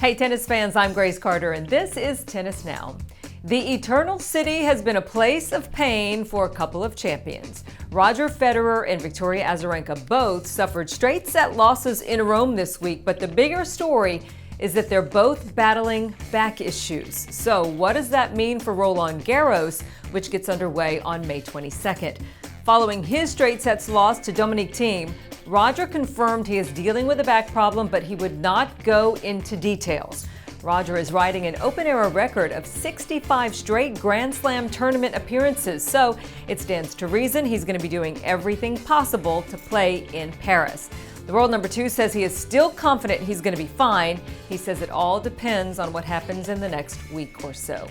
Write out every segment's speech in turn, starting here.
Hey tennis fans, I'm Grace Carter and this is Tennis Now. The Eternal City has been a place of pain for a couple of champions. Roger Federer and Victoria Azarenka both suffered straight set losses in Rome this week, but the bigger story is that they're both battling back issues. So what does that mean for Roland Garros, which gets underway on May 22nd? Following his straight sets loss to Dominic Thiem, Roger confirmed he is dealing with a back problem, but he would not go into details. Roger is riding an open-era record of 65 straight Grand Slam tournament appearances, so it stands to reason he's going to be doing everything possible to play in Paris. The world number 2 says he is still confident he's going to be fine. He says it all depends on what happens in the next week or so.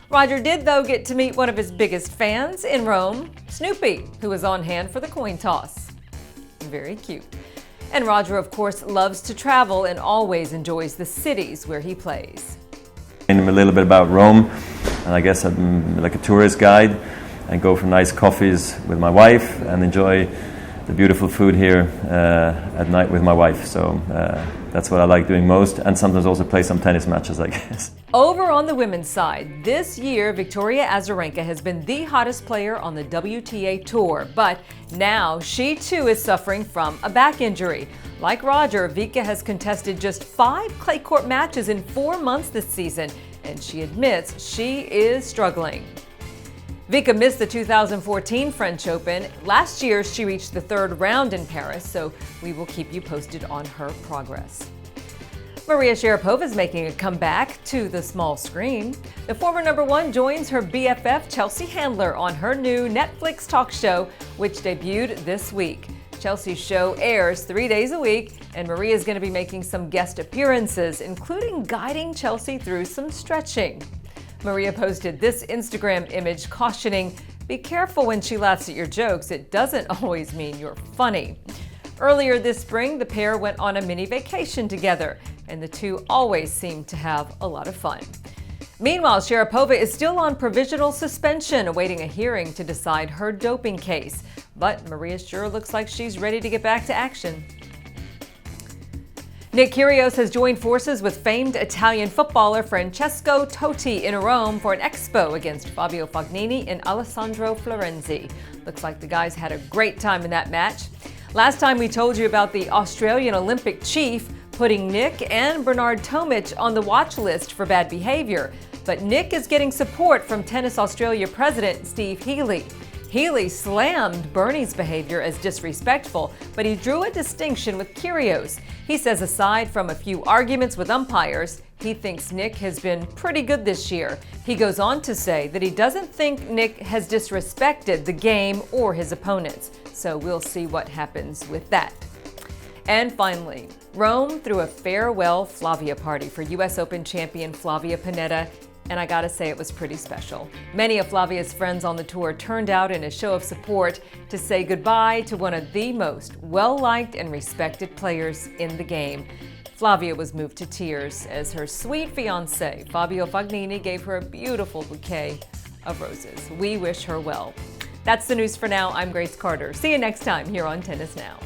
Roger did, though, get to meet one of his biggest fans in Rome, Snoopy, who was on hand for the coin toss. Very cute. And Roger, of course, loves to travel and always enjoys the cities where he plays. I'm a little bit about Rome, and I guess I'm like a tourist guide and go for nice coffees with my wife and enjoy the beautiful food here at night with my wife. So that's what I like doing most, and sometimes also play some tennis matches, I guess. Over on the women's side, this year Victoria Azarenka has been the hottest player on the WTA Tour, but now she too is suffering from a back injury. Like Roger, Vika has contested just 5 clay court matches in 4 months this season, and she admits she is struggling. Vika missed the 2014 French Open. Last year, she reached the 3rd round in Paris, so we will keep you posted on her progress. Maria Sharapova is making a comeback to the small screen. The former number 1 joins her BFF Chelsea Handler on her new Netflix talk show, which debuted this week. Chelsea's show airs 3 days a week, and Maria is going to be making some guest appearances, including guiding Chelsea through some stretching. Maria posted this Instagram image cautioning, "Be careful when she laughs at your jokes. It doesn't always mean you're funny." Earlier this spring, the pair went on a mini vacation together, and the two always seem to have a lot of fun. Meanwhile, Sharapova is still on provisional suspension, awaiting a hearing to decide her doping case. But Maria sure looks like she's ready to get back to action. Nick Kyrgios has joined forces with famed Italian footballer Francesco Totti in Rome for an expo against Fabio Fognini and Alessandro Florenzi. Looks like the guys had a great time in that match. Last time we told you about the Australian Olympic chief putting Nick and Bernard Tomic on the watch list for bad behavior. But Nick is getting support from Tennis Australia president Steve Healy. Healy slammed Bernie's behavior as disrespectful, but he drew a distinction with Kyrgios. He says aside from a few arguments with umpires, he thinks Nick has been pretty good this year. He goes on to say that he doesn't think Nick has disrespected the game or his opponents. So we'll see what happens with that. And finally, Rome threw a farewell Flavia party for U.S. Open champion Flavia Pennetta, and I gotta say it was pretty special. Many of Flavia's friends on the tour turned out in a show of support to say goodbye to one of the most well-liked and respected players in the game. Flavia was moved to tears as her sweet fiancé, Fabio Fognini, gave her a beautiful bouquet of roses. We wish her well. That's the news for now. I'm Grace Carter. See you next time here on Tennis Now.